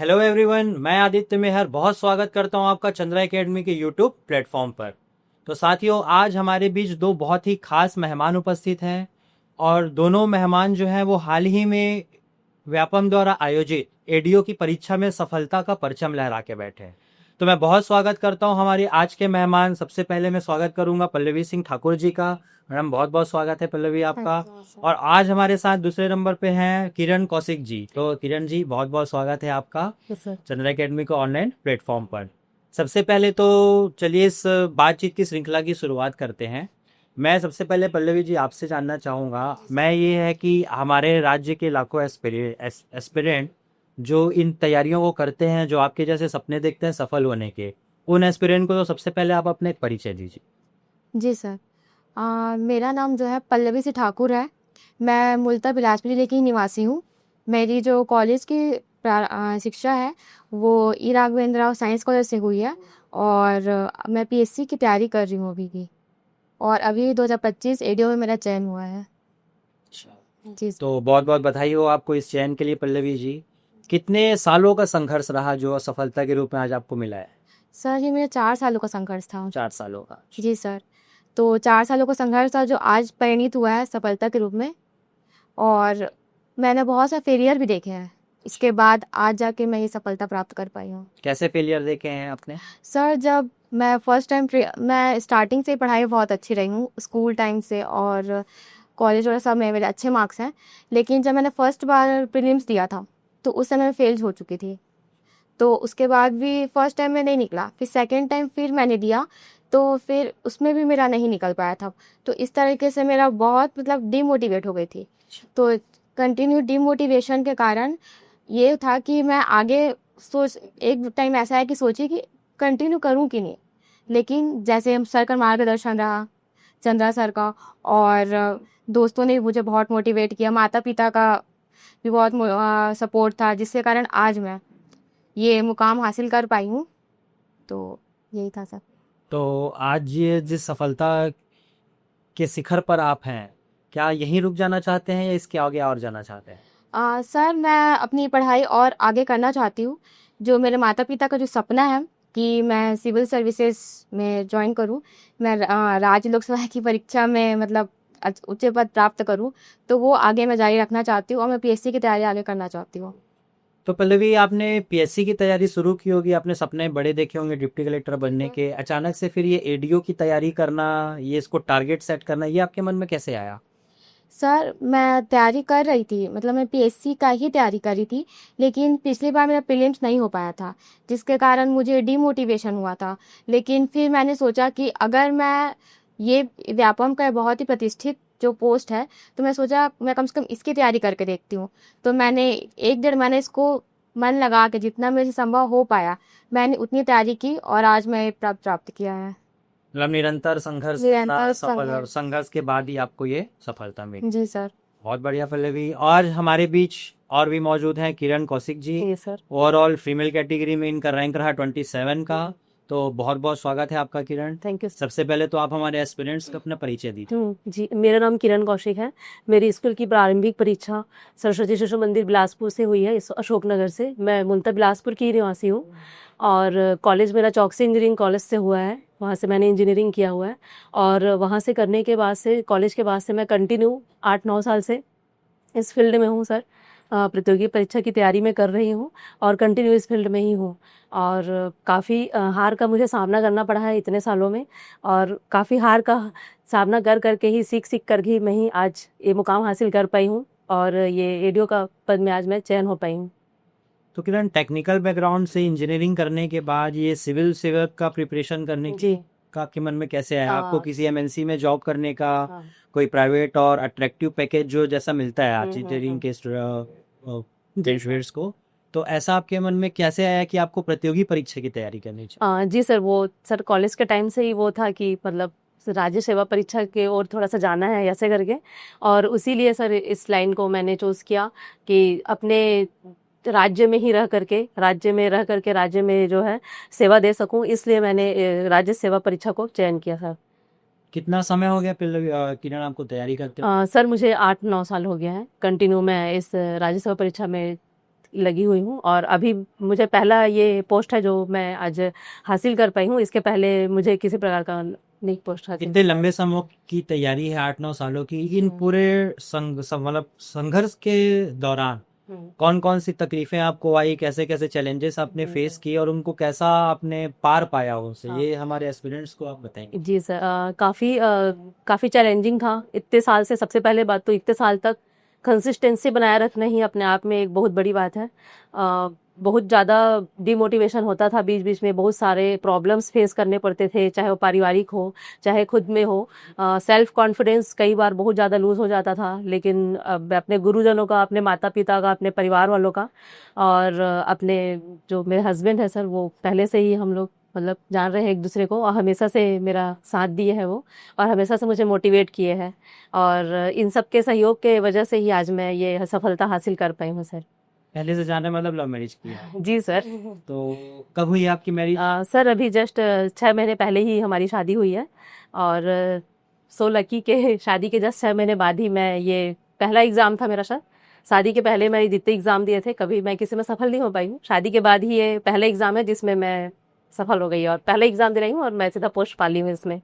Hello everyone, मैं आदित्य मेहर बहुत स्वागत करता हूं आपका चंद्रा एकेडमी के यूट्यूब प्लेटफॉर्म पर। तो साथियों, आज हमारे बीच दो बहुत ही खास मेहमान उपस्थित हैं और दोनों मेहमान जो हैं वो हाल ही में व्यापम द्वारा आयोजित एडीओ की परीक्षा में सफलता का परचम लहरा के बैठे हैं। तो मैं बहुत स्वागत करता हूं हमारे आज के मेहमान। सबसे पहले मैं स्वागत करूंगा पल्लवी सिंह ठाकुर जी का। मैडम, बहुत बहुत स्वागत है पल्लवी आपका। और आज हमारे साथ दूसरे नंबर पे हैं किरण कौशिक जी। तो किरण जी, बहुत बहुत स्वागत है आपका सर। चंद्रा एकेडमी को ऑनलाइन प्लेटफॉर्म पर। सबसे पहले तो चलिए इस बातचीत की श्रृंखला की शुरुआत करते हैं। मैं सबसे पहले पल्लवी जी आपसे जानना चाहूँगा, मैं ये है कि हमारे राज्य के लाखों एस्पिरेंट जो इन तैयारियों को करते हैं, जो आपके जैसे सपने देखते हैं सफल होने के, उन एस्पिरेंट को तो सबसे पहले आप अपने एक परिचय दीजिए। जी सर। मेरा नाम जो है पल्लवी सिंह ठाकुर है। मैं मूलतः बिलासपुर जिले की निवासी हूँ। मेरी जो कॉलेज की शिक्षा है वो ई राघवेंद्र राव साइंस कॉलेज से हुई है और मैं पीएससी की तैयारी कर रही हूँ अभी की। और अभी 2025 एडीओ में मेरा चयन हुआ है। जी सर। तो बहुत बहुत बधाई हो आपको इस चयन के लिए पल्लवी जी। कितने सालों का संघर्ष रहा जो सफलता के रूप में आज आपको मिला है? सर, ये मेरे 4 सालों का संघर्ष था। 4 सालों का। जी सर। तो 4 सालों का संघर्ष था जो आज परिणित हुआ है सफलता के रूप में। और मैंने बहुत से फेलियर भी देखे हैं। इसके बाद आज जाके मैं ये सफलता प्राप्त कर पाई हूँ। कैसे फेलियर देखे हैं आपने? सर, जब मैं फर्स्ट टाइम मैं स्टार्टिंग से पढ़ाई बहुत अच्छी रही हूँ, स्कूल टाइम से और कॉलेज और सब में मेरे अच्छे मार्क्स हैं। लेकिन जब मैंने फर्स्ट बार प्रीलिम्स दिया था, तो उस समय मैं फेल हो चुकी थी। तो उसके बाद भी फर्स्ट टाइम में नहीं निकला, फिर सेकंड टाइम फिर मैंने दिया, तो फिर उसमें भी मेरा नहीं निकल पाया था। तो इस तरीके से मेरा बहुत मतलब डिमोटिवेट हो गई थी। तो कंटिन्यू डिमोटिवेशन के कारण ये था कि मैं आगे सोच एक टाइम ऐसा है कि सोची कि कंटिन्यू करूं कि नहीं। लेकिन जैसे हम सर का मार्गदर्शन रहा, चंद्रा सर का, और दोस्तों ने भी मुझे बहुत मोटिवेट किया, माता पिता का भी बहुत सपोर्ट था, जिसके कारण आज मैं ये मुकाम हासिल कर पाई हूँ। तो यही था सर। तो आज ये जिस सफलता के शिखर पर आप हैं, क्या यहीं रुक जाना चाहते हैं या इसके आगे और जाना चाहते हैं? सर, मैं अपनी पढ़ाई और आगे करना चाहती हूँ। जो मेरे माता पिता का जो सपना है कि मैं सिविल सर्विसेज में ज्वाइन करूँ, मैं राज्य लोक सेवा की परीक्षा में मतलब उच्च पद प्राप्त करूँ, तो वो आगे मैं जारी रखना चाहती हूँ और मैं पीएससी की तैयारी आगे करना चाहती हूँ। तो पल्लवी, आपने पीएससी की तैयारी शुरू की होगी, आपने सपने बड़े देखे होंगे डिप्टी कलेक्टर बनने के। अचानक से फिर ये एडीओ की तैयारी करना, ये इसको टारगेट सेट करना, ये आपके मन में कैसे आया? सर, मैं तैयारी कर रही थी, मतलब मैं पीएससी का ही तैयारी कर रही थी। लेकिन पिछली बार मेरा प्रीलिम्स नहीं हो पाया था, जिसके कारण मुझे डिमोटिवेशन हुआ था। लेकिन फिर मैंने सोचा कि अगर मैं ये व्यापम का बहुत ही प्रतिष्ठित जो पोस्ट है, तो मैं सोचा मैं कम से कम इसकी तैयारी करके देखती हूँ। तो मैंने 1 डेढ़ महीने इसको मन लगा के जितना मेरे से संभव हो पाया, मैंने उतनी तैयारी की और आज मैं ये प्राप्त किया है। मतलब निरंतर संघर्ष करना निरंतर सफल, और संघर्ष। संघर्ष के बाद ही आपको ये सफलता मिली। जी सर। बहुत बढ़िया पल्लवी। और हमारे बीच और भी मौजूद हैं किरण कौशिक जी। जी सर। ओवरऑल फीमेल कैटेगरी में इनका रैंक रहा 27 का। तो बहुत बहुत स्वागत है आपका किरण। Thank you. सबसे पहले तो आप हमारे एस्पिरेंट्स को अपना परिचय दीजिए। जी, मेरा नाम किरण कौशिक है। मेरी स्कूल की प्रारंभिक परीक्षा सरस्वती शिशु मंदिर बिलासपुर से हुई है, इस अशोकनगर से। मैं मूलतः बिलासपुर की निवासी हूँ और कॉलेज मेरा चौकसी इंजीनियरिंग कॉलेज से हुआ है। वहाँ से मैंने इंजीनियरिंग किया हुआ है और वहाँ से करने के बाद से, कॉलेज के बाद से मैं कंटिन्यू 8-9 साल से इस फील्ड में हूँ सर। प्रतियोगी परीक्षा की तैयारी मैं कर रही हूँ और कंटिन्यू इस फील्ड में ही हूँ। और काफ़ी हार का मुझे सामना करना पड़ा है इतने सालों में, और काफ़ी हार का सामना कर करके ही, सीख कर ही मैं ही आज ये मुकाम हासिल कर पाई हूँ और ये एडीओ का पद में आज मैं चयन हो पाई हूँ। तो किरण, टेक्निकल बैकग्राउंड से इंजीनियरिंग करने के बाद ये सिविल सेवा का प्रिपरेशन करने जी। का आपके मन में कैसे आया? आपको आ, किसी एमएनसी में जॉब करने का हाँ। कोई प्राइवेट और अट्रैक्टिव पैकेज जो जैसा मिलता है आज हम्म। इंजीनियरिंग के जी सर। ग्रेजुएट्स को, तो ऐसा आपके मन में कैसे आया कि आपको प्रतियोगी परीक्षा की तैयारी करनी चाहिए? जी सर, वो सर कॉलेज के टाइम से ही वो था कि मतलब राज्य सेवा परीक्षा के और थोड़ा सा जाना है ऐसे करके, और उसीलिए सर इस लाइन को मैंने चूज़ किया कि अपने राज्य में ही रह करके, राज्य में जो है सेवा दे सकूं, इसलिए मैंने राज्य सेवा परीक्षा को चयन किया सर। कितना समय हो गया किरण आपको तैयारी करते हो? सर, मुझे 8-9 साल हो गया है कंटिन्यू मैं इस राज्य सेवा परीक्षा में लगी हुई हूँ और अभी मुझे पहला ये पोस्ट है जो मैं आज हासिल कर पाई हूँ। इसके पहले मुझे किसी प्रकार का नहीं पोस्ट हासिल इतने किया। लंबे समय की तैयारी है, 8-9 सालों की, इन हम्म, पूरे मतलब संघर्ष के दौरान हम्म, कौन कौन सी तकलीफें आपको आई, कैसे कैसे चैलेंजेस आपने जी फेस सर। किए और उनको कैसा आपने पार पाया उनसे, हाँ ये हमारे एस्पिरेंट्स को आप बताएंगे। जी सर, काफ़ी चैलेंजिंग था इतने साल से। सबसे पहले बात तो इतने साल तक कंसिस्टेंसी बनाए रखना ही अपने आप में एक बहुत बड़ी बात है। बहुत ज़्यादा डिमोटिवेशन होता था, बीच बीच में बहुत सारे प्रॉब्लम्स फेस करने पड़ते थे, चाहे वो पारिवारिक हो चाहे खुद में हो। सेल्फ कॉन्फिडेंस कई बार बहुत ज़्यादा लूज़ हो जाता था, लेकिन अपने गुरुजनों का, अपने माता पिता का, अपने परिवार वालों का और अपने जो मेरे हस्बैंड है सर, वो पहले से ही हम लोग मतलब जान रहे हैं एक दूसरे को और हमेशा से मेरा साथ दिए हैं वो, और हमेशा से मुझे मोटिवेट किए हैं। और इन सब के सहयोग के वजह से ही आज मैं ये सफलता हासिल कर पाई हूँ सर। पहले से जाना मतलब लव मैरिज की है। जी सर। तो कब हुई आपकी मैरिज? सर अभी जस्ट 6 महीने पहले ही हमारी शादी हुई है और सो लकी के शादी के जस्ट 6 महीने बाद ही मैं ये पहला एग्ज़ाम था मेरा सर। शादी के पहले मैंने जितने एग्ज़ाम दिए थे कभी मैं किसी में सफल नहीं हो पाई हूँ। शादी के बाद ही ये पहला एग्ज़ाम है जिसमें मैं सफल हो गई और पहला एग्ज़ाम दे रही हूँ और मैं सीधा पोस्ट पा ली हूँ इसमें।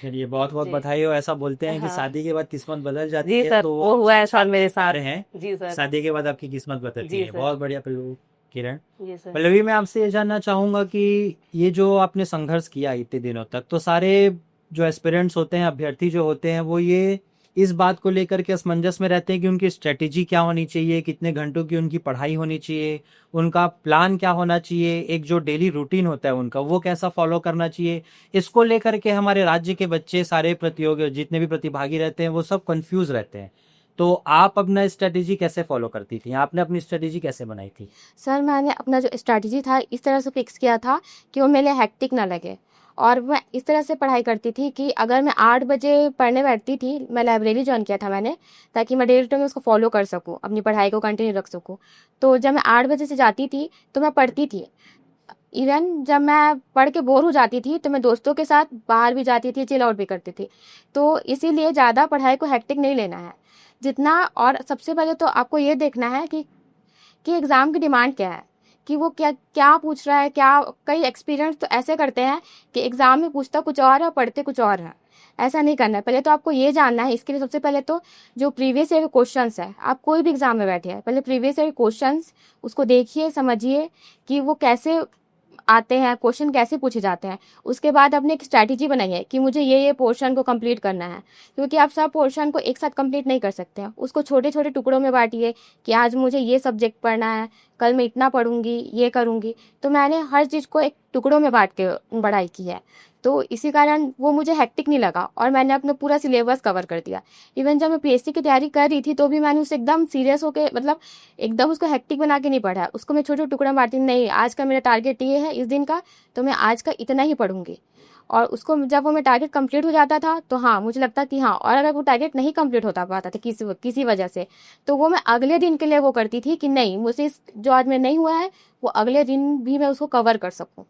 चलिए, बहुत बहुत जी। बधाई हो। ऐसा बोलते हैं कि हाँ शादी के बाद किस्मत बदल जाती जी है, सर, तो वो हुआ है सर मेरे आ साथ। रहे हैं, जी सर। शादी के बाद आपकी किस्मत बदलती जी है। सर। बहुत बढ़िया किरण। जी सर। पल्लवी, मैं आपसे ये जानना चाहूंगा कि ये जो आपने संघर्ष किया इतने दिनों तक, तो सारे जो एस्पिरेंट्स होते हैं, अभ्यर्थी जो होते हैं, वो ये इस बात को लेकर के असमंजस में रहते हैं कि उनकी स्ट्रेटेजी क्या होनी चाहिए, कितने घंटों की उनकी पढ़ाई होनी चाहिए, उनका प्लान क्या होना चाहिए, एक जो डेली रूटीन होता है उनका वो कैसा फॉलो करना चाहिए। इसको लेकर के हमारे राज्य के बच्चे, सारे प्रतियोगी जितने भी प्रतिभागी रहते हैं, वो सब कंफ्यूज रहते हैं। तो आप अपना स्ट्रेटेजी कैसे फॉलो करती थी? आपने अपनी स्ट्रेटेजी कैसे बनाई थी? सर मैंने अपना जो स्ट्रैटेजी था इस तरह से फिक्स किया था कि वो मेरे लिए हेक्टिक ना लगे, और मैं इस तरह से पढ़ाई करती थी कि अगर मैं 8 बजे पढ़ने बैठती थी, मैं लाइब्रेरी ज्वाइन किया था मैंने, ताकि मैं डेली रूटीन में उसको फॉलो कर सकूँ, अपनी पढ़ाई को कंटिन्यू रख सकूँ। तो जब मैं 8 बजे से जाती थी तो मैं पढ़ती थी। इवन जब मैं पढ़ के बोर हो जाती थी तो मैं दोस्तों के साथ बाहर भी जाती थी, चिल आउट भी करती थी। तो इसीलिए ज़्यादा पढ़ाई को हेक्टिक नहीं लेना है जितना। और सबसे पहले तो आपको ये देखना है कि एग्ज़ाम की डिमांड क्या है, कि वो क्या क्या पूछ रहा है। क्या कई एक्सपीरियंस तो ऐसे करते हैं कि एग्ज़ाम में पूछता कुछ और है, पढ़ते कुछ और है। ऐसा नहीं करना है। पहले तो आपको ये जानना है, इसके लिए सबसे पहले तो जो प्रीवियस ईयर के क्वेश्चंस है, आप कोई भी एग्ज़ाम में बैठे हैं, पहले प्रीवियस ईयर के क्वेश्चंस उसको देखिए, समझिए कि वो कैसे आते हैं, क्वेश्चन कैसे पूछे जाते हैं। उसके बाद अपने एक स्ट्रैटेजी बनाइए कि मुझे ये पोर्शन को कंप्लीट करना है, क्योंकि आप सब पोर्शन को एक साथ कंप्लीट नहीं कर सकते हैं। उसको छोटे छोटे टुकड़ों में बांटिए कि आज मुझे ये सब्जेक्ट पढ़ना है, कल मैं इतना पढ़ूंगी, ये करूंगी। तो मैंने हर चीज़ को एक टुकड़ों में बांट के पढ़ाई की है। तो इसी कारण वो मुझे हेक्टिक नहीं लगा और मैंने अपना पूरा सिलेबस कवर कर दिया। इवन जब मैं पीएससी की तैयारी कर रही थी तो भी मैंने उसे एकदम सीरियस होकर, मतलब एकदम उसको हेक्टिक बना के नहीं पढ़ा। उसको मैं छोटे छोटे टुकड़ा बांटती, नहीं आज का मेरा टारगेट ये है इस दिन का, तो मैं आज का इतना ही पढ़ूंगी। और उसको जब वो मेरा टारगेट कंप्लीट हो जाता था तो हाँ मुझे लगता कि हाँ, और अगर वो टारगेट नहीं कंप्लीट होता पाता था किसी वजह से, तो वो मैं अगले दिन के लिए वो करती थी कि नहीं, मुझे जो आज में नहीं हुआ है वो अगले दिन भी मैं उसको कवर कर सकूँ।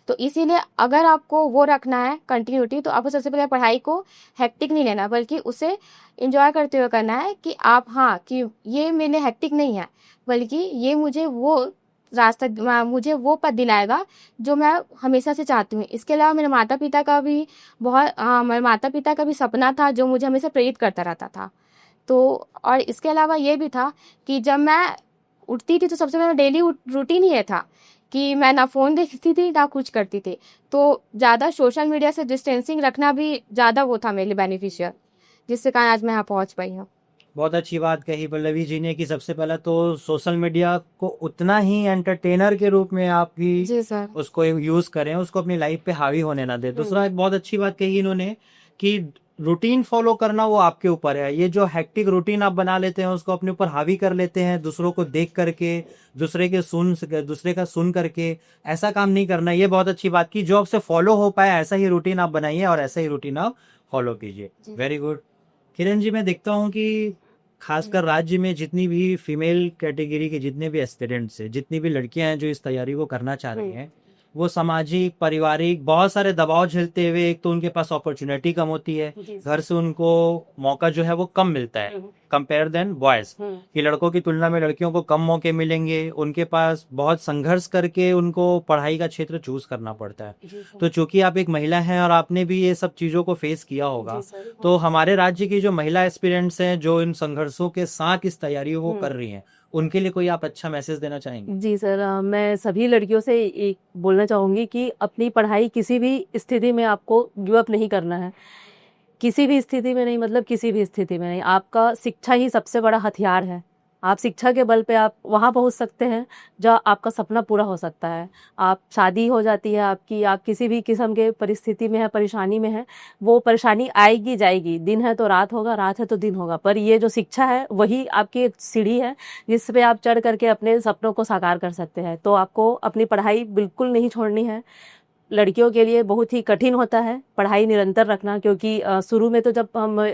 तो इसीलिए अगर आपको वो रखना है कंटिन्यूटी, तो आपको सबसे पहले पढ़ाई को हेक्टिक नहीं लेना, बल्कि उसे इंजॉय करते हुए करना है कि आप हाँ, कि ये मेरे हेक्टिक नहीं है, बल्कि ये मुझे वो रास्ता, मुझे वो पद दिलाएगा जो मैं हमेशा से चाहती हूँ। इसके अलावा मेरे माता पिता का भी मेरे माता पिता का भी सपना था जो मुझे हमेशा प्रेरित करता रहता था। तो और इसके अलावा ये भी था कि जब मैं उठती थी तो सबसे पहले डेली रूटीन ही ये था कि मैं ना फ़ोन देखती थी ना कुछ करती थी। तो ज़्यादा सोशल मीडिया से डिस्टेंसिंग रखना भी ज़्यादा वो था मेरे लिए बेनिफिशियल, जिससे कारण आज मैं यहाँ पहुँच पाई हूँ। बहुत अच्छी बात कही पल्लवी जी ने कि सबसे पहले तो सोशल मीडिया को उतना ही एंटरटेनर के रूप में आप भी जी सर। उसको यूज करें, उसको अपनी लाइफ पे हावी होने ना दें। दूसरा, एक बहुत अच्छी बात कही इन्होंने कि रूटीन फॉलो करना वो आपके ऊपर है। ये जो हेक्टिक रूटीन आप बना लेते हैं उसको अपने ऊपर हावी कर लेते हैं, दूसरों को देख करके, दूसरे का सुन करके, ऐसा काम नहीं करना। ये बहुत अच्छी बात की, जो आपसे फॉलो हो पाए ऐसा ही रूटीन आप बनाइए और ऐसा ही रूटीन आप फॉलो कीजिए। Very good. किरण जी, मैं देखता हूँ कि खासकर राज्य में जितनी भी फीमेल कैटेगरी के जितने भी एस्पिरेंट्स हैं, जितनी भी लड़कियां हैं जो इस तैयारी को करना चाह रही हैं, वो सामाजिक पारिवारिक बहुत सारे दबाव झेलते हुए, एक तो उनके पास अपॉर्चुनिटी कम होती है, जी घर से उनको मौका जो है वो कम मिलता है कंपेयर देन बॉयज, कि लड़कों की तुलना में लड़कियों को कम मौके मिलेंगे, उनके पास बहुत संघर्ष करके उनको पढ़ाई का क्षेत्र चूज करना पड़ता है। जी सर। तो चूंकि आप एक महिला हैं और आपने भी ये सब चीजों को फेस किया होगा, जी सर। तो हमारे राज्य की जो महिला एस्पिरेंट्स हैं जो इन संघर्षों के साथ इस तैयारियों को कर रही हैं, उनके लिए कोई आप अच्छा मैसेज देना चाहेंगे? जी सर, मैं सभी लड़कियों से एक बोलना चाहूँगी कि अपनी पढ़ाई किसी भी स्थिति में आपको गिव अप नहीं करना है। किसी भी स्थिति में नहीं, मतलब किसी भी स्थिति में नहीं। आपका शिक्षा ही सबसे बड़ा हथियार है। आप शिक्षा के बल पे आप वहाँ पहुँच सकते हैं जहाँ आपका सपना पूरा हो सकता है। आप शादी हो जाती है आपकी, आप किसी भी किस्म के परिस्थिति में है, परेशानी में है, वो परेशानी आएगी जाएगी। दिन है तो रात होगा, रात है तो दिन होगा। पर ये जो शिक्षा है वही आपकी एक सीढ़ी है जिस पे आप चढ़ करके अपने सपनों को साकार कर सकते हैं। तो आपको अपनी पढ़ाई बिल्कुल नहीं छोड़नी है। लड़कियों के लिए बहुत ही कठिन होता है पढ़ाई निरंतर रखना, क्योंकि शुरू में तो जब हम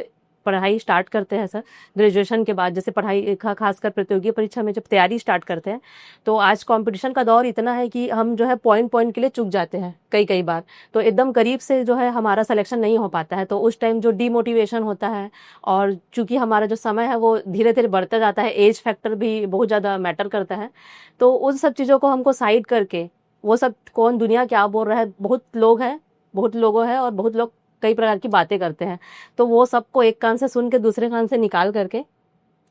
पढ़ाई स्टार्ट करते हैं सर, ग्रेजुएशन के बाद जैसे पढ़ाई खासकर प्रतियोगी परीक्षा में जब तैयारी स्टार्ट करते हैं, तो आज कंपटीशन का दौर इतना है कि हम जो है पॉइंट पॉइंट के लिए चूक जाते हैं कई कई बार। तो एकदम करीब से जो है हमारा सिलेक्शन नहीं हो पाता है, तो उस टाइम जो डीमोटिवेशन होता है, और चूंकि हमारा जो समय है वो धीरे धीरे बढ़ता जाता है, एज फैक्टर भी बहुत ज़्यादा मैटर करता है। तो उन सब चीज़ों को हमको साइड करके, वो सब कौन दुनिया क्या बोल रहा है, बहुत लोग हैं, बहुत लोगों है, और बहुत लोग कई प्रकार की बातें करते हैं, तो वो सबको एक कान से सुन के दूसरे कान से निकाल करके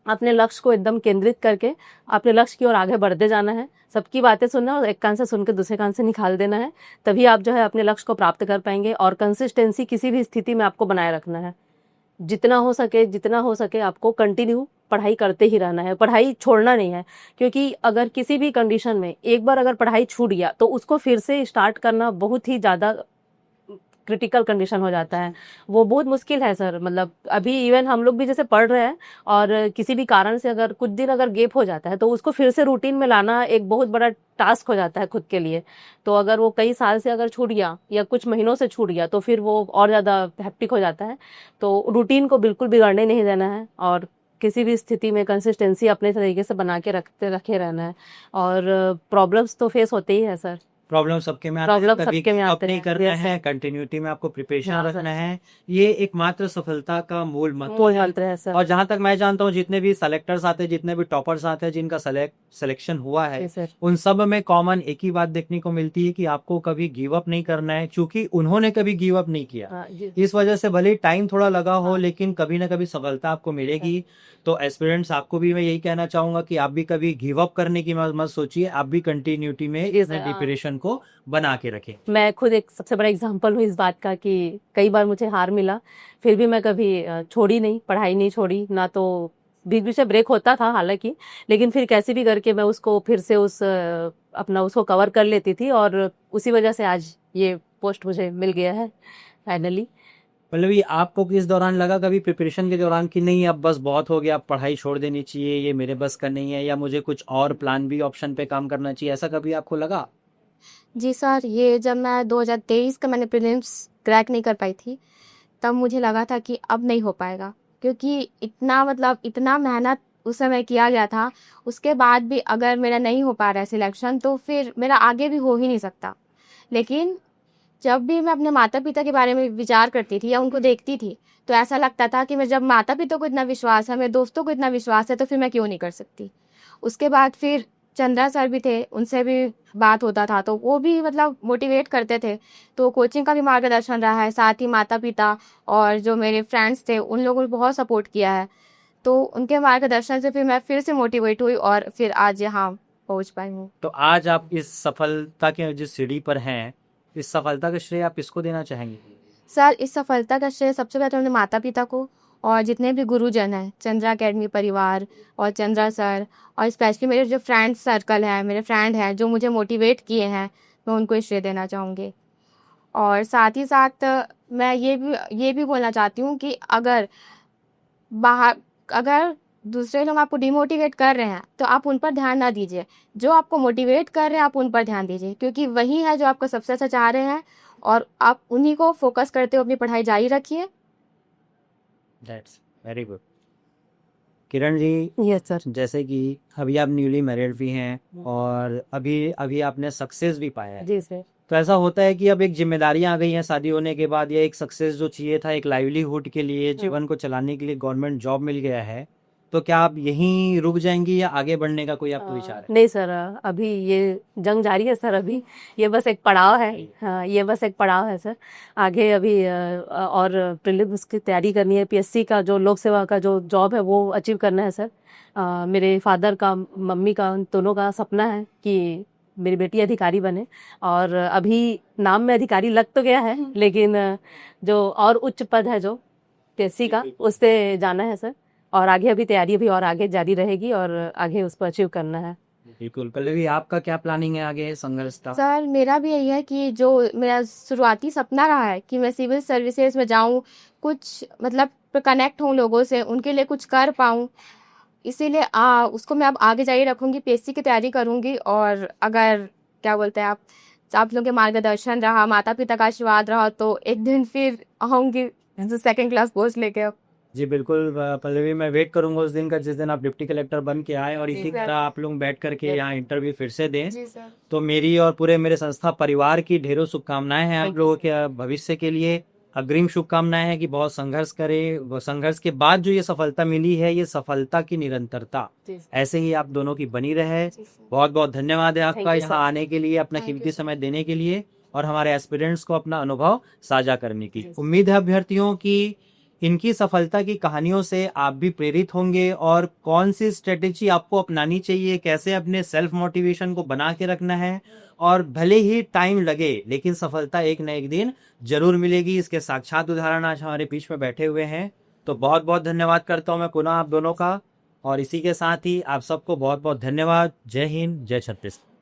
अपने लक्ष्य को एकदम केंद्रित करके अपने लक्ष्य की ओर आगे बढ़ते जाना है। सबकी बातें सुनना और एक कान से सुन के दूसरे कान से निकाल देना है, तभी आप जो है अपने लक्ष्य को प्राप्त कर पाएंगे। और कंसिस्टेंसी किसी भी स्थिति में आपको बनाए रखना है। जितना हो सके आपको कंटिन्यू पढ़ाई करते ही रहना है, पढ़ाई छोड़ना नहीं है। क्योंकि अगर किसी भी कंडीशन में एक बार अगर पढ़ाई छूट गया तो उसको फिर से स्टार्ट करना बहुत ही ज़्यादा क्रिटिकल कंडीशन हो जाता है। वो बहुत मुश्किल है सर। मतलब अभी इवन हम लोग भी जैसे पढ़ रहे हैं, और किसी भी कारण से अगर कुछ दिन अगर गैप हो जाता है तो उसको फिर से रूटीन में लाना एक बहुत बड़ा टास्क हो जाता है खुद के लिए। तो अगर वो कई साल से अगर छूट गया या कुछ महीनों से छूट गया तो फिर वो और ज़्यादा हैप्टिक हो जाता है। तो रूटीन को बिल्कुल बिगाड़ने नहीं देना है, और किसी भी स्थिति में कंसिस्टेंसी अपने तरीके से बना के रखे रहना है। और प्रॉब्लम्स तो फेस होते ही है सर, प्रॉब्लम सबके में आते हैं, प्रॉब्लम कभी सबके में आते अपनी हैं। करना Yes, है, sir. कंटिन्यूटी में आपको प्रिपरेशन हाँ, रखना है, ये एकमात्र सफलता का मूल मंत्र मूल है। मंत्र है सर। और जहां तक मैं जानता हूँ, जितने भी सेलेक्टर्स आते हैं, जितने भी टॉपर्स आते हैं, जिनका सिलेक्शन हुआ है, जी सर। उन सब में कॉमन एक ही बात देखने को मिलती है कि आपको कभी गिव अप नहीं करना है, क्योंकि उन्होंने कभी गिव अप नहीं किया। हाँ जी। इस वजह से भले टाइम थोड़ा लगा हो, हाँ। लेकिन कभी ना कभी सफलता आपको मिलेगी। तो एस्पिरेंट्स, आपको भी मैं यही कहना चाहूंगा कि आप भी कभी गिव अप करने की मत सोचिए, आप भी कंटिन्यूटी में जी अपने सर। डिप्रेशन को बना के रखें। मैं खुद एक सबसे बड़ा एग्जांपल हूँ इस बात का कि कई बार मुझे हार मिला, फिर भी मैं कभी छोड़ी नहीं, पढ़ाई नहीं छोड़ी ना। तो बीच बीच से ब्रेक होता था हालांकि, लेकिन फिर कैसे भी करके मैं उसको फिर से अपना उसको कवर कर लेती थी, और उसी वजह से आज ये पोस्ट मुझे मिल गया है फाइनली। पल्लवी, आपको किस दौरान लगा कभी प्रिपरेशन के दौरान कि नहीं अब बस बहुत हो गया, अब पढ़ाई छोड़ देनी चाहिए, ये मेरे बस का नहीं है, या मुझे कुछ और प्लान बी ऑप्शन पे काम करना चाहिए, ऐसा कभी आपको लगा? जी सर, ये जब मैं 2023 का मैंने प्रीलिम्स क्रैक नहीं कर पाई थी, तब मुझे लगा था कि अब नहीं हो पाएगा, क्योंकि इतना मतलब इतना मेहनत उस समय किया गया था। उसके बाद भी अगर मेरा नहीं हो पा रहा है सिलेक्शन, तो फिर मेरा आगे भी हो ही नहीं सकता। लेकिन जब भी मैं अपने माता-पिता के बारे में विचार करती थी या उनको देखती थी, तो ऐसा लगता था कि मैं जब माता-पिता को इतना विश्वास है, मेरे दोस्तों को इतना विश्वास है, तो फिर मैं क्यों नहीं कर सकती। उसके बाद फिर चंद्रा सर भी थे, उनसे भी बात होता था, तो वो भी मतलब मोटिवेट करते थे। तो कोचिंग का भी मार्गदर्शन रहा है, साथ ही माता-पिता और जो मेरे फ्रेंड्स थे, उन लोगों ने बहुत सपोर्ट किया है। तो उनके मार्गदर्शन से फिर मैं फिर से मोटिवेट हुई और फिर आज यहाँ पहुँच पाई हूँ। तो आज आप इस सफलता के जिस सीढ़ी पर हैं, इस सफलता का श्रेय आप किसको देना चाहेंगे? सर, इस सफलता का श्रेय सबसे पहले तो अपने माता-पिता को और जितने भी गुरुजन हैं, चंद्रा अकेडमी परिवार और चंद्रा सर, और स्पेशली मेरे जो फ्रेंड्स सर्कल है, मेरे फ्रेंड हैं जो मुझे मोटिवेट किए हैं, मैं उनको ये श्रेय देना चाहूँगी। और साथ ही साथ मैं ये भी बोलना चाहती हूँ कि अगर दूसरे लोग आपको डिमोटिवेट कर रहे हैं, तो आप उन पर ध्यान ना दीजिए। जो आपको मोटिवेट कर रहे हैं, आप उन पर ध्यान दीजिए, क्योंकि वही है जो आपको सबसे अच्छा चाह रहे हैं, और आप उन्हीं को फोकस करते हुए अपनी पढ़ाई जारी रखिए। That's very good. Kiran ji, yes sir. जैसे कि अभी आप न्यूली मैरिड भी हैं और अभी अभी आपने सक्सेस भी पाया है, जी सर। तो ऐसा होता है कि अब एक जिम्मेदारियां आ गई हैं शादी होने के बाद, या एक सक्सेस जो चाहिए था, एक लाइवलीहुड के लिए, जीवन को चलाने के लिए गवर्नमेंट जॉब मिल गया है, तो क्या आप यहीं रुक जाएंगी या आगे बढ़ने का कोई आपको विचार है? नहीं सर, अभी ये जंग जारी है सर। अभी ये बस एक पड़ाव है। हाँ, ये बस एक पड़ाव है सर। आगे अभी और प्रीलिम्स की तैयारी करनी है। पीएससी का जो लोक सेवा का जो जॉब है वो अचीव करना है सर। मेरे फादर का, मम्मी का, उन दोनों का सपना है कि मेरी बेटी अधिकारी बने। और अभी नाम में अधिकारी लग तो गया है, लेकिन जो और उच्च पद है जो पीएससी का, उस पे जाना है सर। और आगे अभी तैयारी भी और आगे जारी रहेगी और आगे उसको अचीव करना है। बिल्कुल। पल्लवी, आपका क्या प्लानिंग है आगे संघर्ष का? सर मेरा भी यही है कि जो मेरा शुरुआती सपना रहा है कि मैं सिविल सर्विसेज में जाऊं, कुछ मतलब कनेक्ट हूं लोगों से, उनके लिए कुछ कर पाऊं, इसीलिए उसको मैं अब आगे जारी रखूंगी, पीएससी की तैयारी करूंगी। और अगर क्या बोलते हैं आप लोगों के मार्गदर्शन रहा, माता पिता का आशीर्वाद रहा, तो एक दिन फिर आऊँगी सेकंड क्लास पोस्ट लेके। अब जी बिल्कुल पल्लवी, मैं वेट करूंगा उस दिन का जिस दिन आप डिप्टी कलेक्टर बन के आए और इसी तरह आप लोग बैठ करके यहाँ इंटरव्यू फिर से दें। जी सर। तो मेरी और पूरे मेरे संस्था परिवार की ढेरों शुभकामनाएं हैं आप लोगों के भविष्य के लिए। अग्रिम शुभकामनाएं हैं कि बहुत संघर्ष करें, वो संघर्ष के बाद जो ये सफलता मिली है, ये सफलता की निरंतरता ऐसे ही आप दोनों की बनी रहे। बहुत बहुत धन्यवाद है आपका यहाँ आने के लिए, अपना कीमती समय देने के लिए और हमारे एस्पिरेंट्स को अपना अनुभव साझा करने की। उम्मीद है अभ्यर्थियों की इनकी सफलता की कहानियों से आप भी प्रेरित होंगे और कौन सी स्ट्रेटेजी आपको अपनानी चाहिए, कैसे अपने सेल्फ मोटिवेशन को बना के रखना है, और भले ही टाइम लगे लेकिन सफलता एक न एक दिन जरूर मिलेगी। इसके साक्षात उदाहरण आज हमारे बीच में बैठे हुए हैं। तो बहुत बहुत धन्यवाद करता हूं मैं पुनः आप दोनों का, और इसी के साथ ही आप सबको बहुत बहुत धन्यवाद। जय हिंद, जय छत्तीसगढ़।